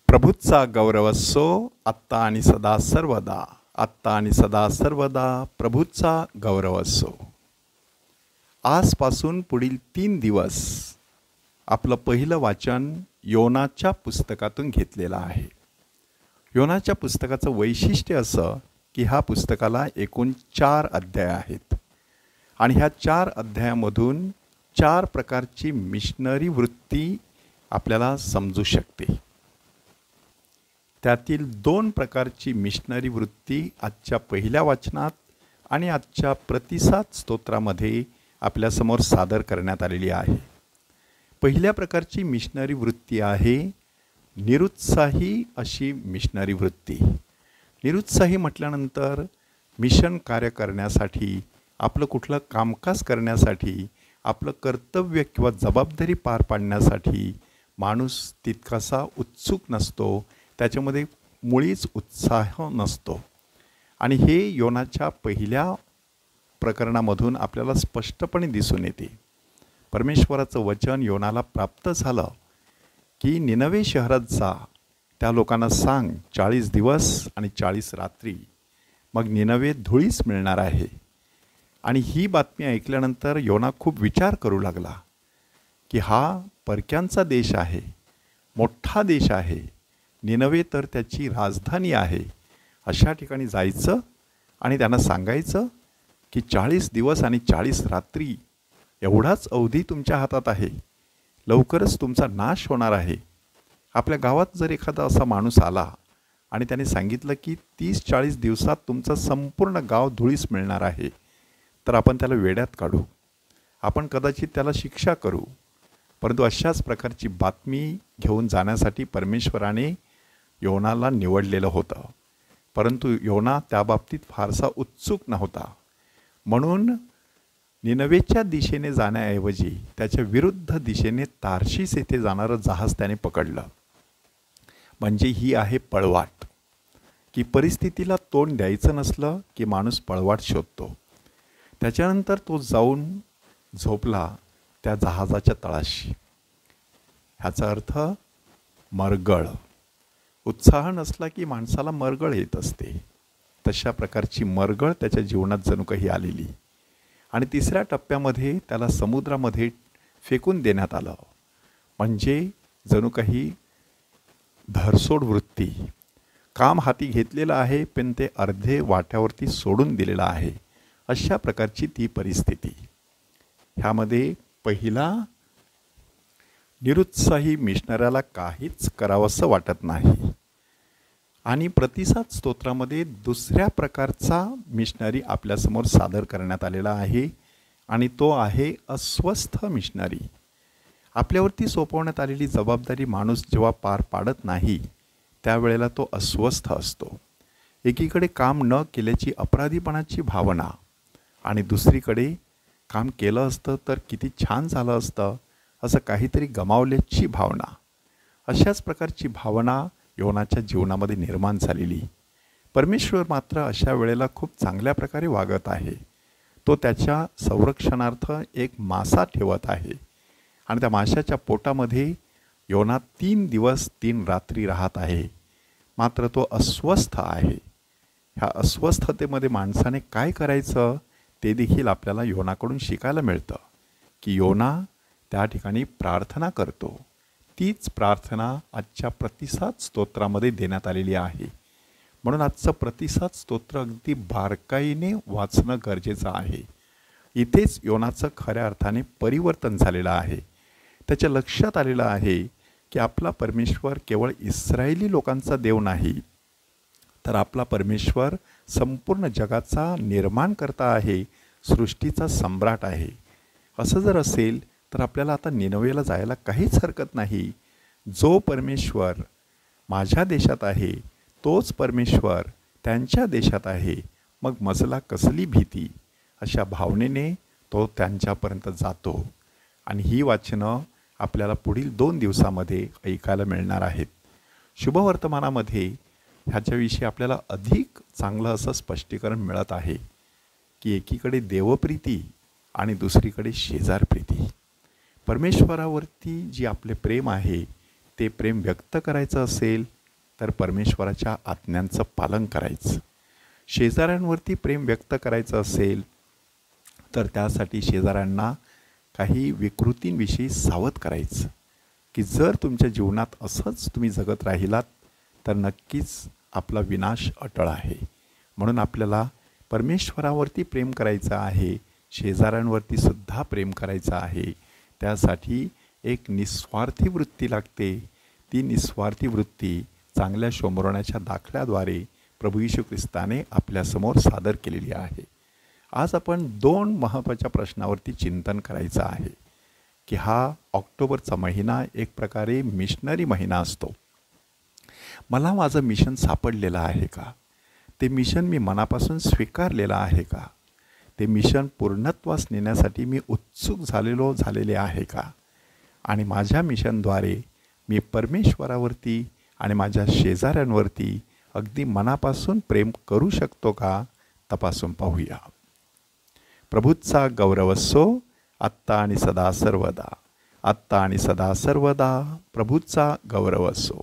प्रभूचा गौरव असो आत्ता आणि सदा सर्वदा. आत्ता आणि सदा सर्वदा प्रभूचा गौरव असो. आजपासून पुढील 3 दिवस आपलं पहिलं वाचन योनाच्या पुस्तकातून घेतलेलं आहे. योनाच्या पुस्तकाचं वैशिष्ट्य असं की ह्या पुस्तकाला एकूण 4 अध्याय आहेत आणि ह्या 4 अध्यायामधून 4 प्रकारची मिशनरी वृत्ती आपल्याला समजू शकते. त्यातील 2 प्रकारची मिशनरी वृत्ती आजच्या पहिल्या वाचनात आणि आजच्या प्रतिसाद स्तोत्रामध्ये आपल्यासमोर सादर करण्यात आलेली आहे. पहिल्या प्रकारची मिशनरी वृत्ती आहे निरुत्साही अशी मिशनरी वृत्ती. निरुत्साही म्हटल्यानंतर मिशन कार्य करण्यासाठी, आपलं कुठलं कामकाज करण्यासाठी, आपलं कर्तव्य किंवा जबाबदारी पार पाडण्यासाठी माणूस तितकासा उत्सुक नसतो, त्याच्यामध्ये मुळीच उत्साह नसतो. आणि हे योनाच्या पहिल्या प्रकरणामधून आपल्याला स्पष्टपणे दिसून येते. परमेश्वराचं वचन योनाला प्राप्त झालं की निनवे शहरात जा, त्या लोकांना सांग 40 दिवस आणि 40 रात्री मग निनवे धुळीस मिळणार आहे. आणि ही बातमी ऐकल्यानंतर योना खूप विचार करू लागला की हा परक्यांचा देश आहे, मोठा देश आहे, निनवे तर त्याची राजधानी आहे. अशा ठिकाणी जायचं आणि त्यांना सांगायचं की 40 दिवस आणि 40 रात्री एवढाच अवधी तुमच्या हातात आहे, लवकरच तुमचा नाश होणार आहे. आपल्या गावात जर एखादा असा माणूस आला आणि त्याने सांगितलं की 30-40 दिवसात तुमचं संपूर्ण गाव धुळीस मिळणार आहे, तर आपण त्याला वेड्यात काढू, आपण कदाचित त्याला शिक्षा करू. परंतु अशाच प्रकारची बातमी घेऊन जाण्यासाठी परमेश्वराने योनाला निवडलेलं होतं. परंतु योना त्याबाबतीत फारसा उत्सुक नव्हता. म्हणून निनवेच्या दिशेने जाण्याऐवजी त्याच्या विरुद्ध दिशेने तार्शीस येथे जाणारं जहाज त्याने पकडलं. म्हणजे ही आहे पळवाट, की परिस्थितीला तोंड द्यायचं नसलं की माणूस पळवाट शोधतो. त्याच्यानंतर तो जाऊन झोपला त्या जहाजाच्या तळाशी. ह्याचा अर्थ मरगळ. उत्साह नसला की माणसाला मरगळ येत असते. तशा प्रकारची मरगळ त्याच्या जीवनात जणू काही आलेली. आणि तिसऱ्या टप्प्यामध्ये त्याला समुद्रामध्ये फेकून देण्यात आलं. म्हणजे जणू काही धरसोड वृत्ती. काम हाती घेतलेलं आहे पण ते अर्धे वाट्यावरती सोडून दिलेलं आहे. अशा प्रकारची ती परिस्थिती. ह्यामध्ये पहिला निरुत्साही मिशनऱ्याला काहीच करावंसं वाटत नाही. आणि प्रतिसाद स्तोत्रामध्ये दुसऱ्या प्रकारचा मिशनरी आपल्यासमोर सादर करण्यात आलेला आहे आणि तो आहे अस्वस्थ मिशनरी. आपल्यावरती सोपवण्यात आलेली जबाबदारी माणूस जेव्हा पार पाडत नाही त्यावेळेला तो अस्वस्थ असतो. एकीकडे काम न केल्याची अपराधीपणाची भावना आणि दुसरीकडे काम केलं असतं तर किती छान झालं असतं असं काहीतरी गमावल्याची भावना. अशाच प्रकारची भावना योनाच्या जीवनामध्ये निर्माण झालेली. परमेश्वर मात्र अशा वेळेला खूप चांगल्या प्रकारे वागत आहे. तो त्याच्या संरक्षणार्थ एक मासा ठेवत आहे आणि त्या माशाच्या पोटामध्ये योना 3 दिवस 3 रात्री राहत आहे. मात्र तो अस्वस्थ आहे. ह्या अस्वस्थतेमध्ये माणसाने काय करायचं ते देखील आपल्याला योनाकडून शिकायला मिळतं की योना त्या ठिकाणी प्रार्थना करतो. तीच प्रार्थना आजच्या प्रतिसाद स्तोत्रामध्ये देण्यात आलेली आहे. म्हणून आजचं प्रतिसाद स्तोत्र अगदी बारकाईने वाचणं गरजेचं आहे. इथेच योनाचं खऱ्या अर्थाने परिवर्तन झालेलं आहे. त्याच्या लक्षात आलेलं आहे की आपला परमेश्वर केवळ इस्रायली लोकांचा देव नाही, तर आपला परमेश्वर संपूर्ण जगाचा निर्माणकर्ता आहे, सृष्टीचा सम्राट आहे. असं जर असेल तर आपल्याला आता निनवेला जायला काहीच हरकत नाही. जो परमेश्वर माझ्या देशात आहे तोच परमेश्वर त्यांच्या देशात आहे, मग मजला कसली भीती. अशा भावनेने तो त्यांच्यापर्यंत जातो. आणि ही वाचनं आपल्याला पुढील 2 दिवसामध्ये ऐकायला मिळणार आहेत. शुभवर्तमानामध्ये ह्याच्याविषयी आपल्याला अधिक चांगलं असं स्पष्टीकरण मिळत आहे की एकीकडे देवप्रीती आणि दुसरीकडे शेजारप्रीती. परमेश्वरावरती जी आपले प्रेम आहे ते प्रेम व्यक्त करायचं असेल तर परमेश्वराच्या आज्ञांचं पालन करायचं. शेजाऱ्यांवरती प्रेम व्यक्त करायचं असेल तर त्यासाठी शेजाऱ्यांना काही विकृतींविषयी सावध करायचं, की जर तुमच्या जीवनात असंच तुम्ही जगत राहिलात तर नक्कीच आपला विनाश अटळ आहे. म्हणून आपल्याला परमेश्वरावरती प्रेम करायचं आहे, शेजाऱ्यांवरती सुद्धा प्रेम करायचं आहे. त्यासाठी एक निस्वार्थी वृत्ती लागते. ती निस्वार्थी वृत्ती चांगल्या शोमरण्याच्या दाखल्याद्वारे प्रभू येशू ख्रिस्ताने आपल्यासमोर सादर केलेली आहे. आज आपण 2 महत्त्वाच्या प्रश्नावरती चिंतन करायचं आहे, की हा ऑक्टोबरचा महिना एक प्रकारे मिशनरी महिना असतो. मला माझं मिशन सापडलेलं आहे का? ते मिशन मी मनापासून स्वीकारलेलं आहे का? ते मिशन पूर्णत्वास नेण्यासाठी मी उत्सुक झालेले आहे का? आणि माझ्या मिशनद्वारे मी परमेश्वरावरती आणि माझ्या शेजाऱ्यांवरती अगदी मनापासून प्रेम करू शकतो का? तपासून पाहूया. प्रभूचा गौरव असो, आत्ता आणि सदा सर्वदा. आत्ता आणि सदा सर्वदा प्रभूचा गौरव असो.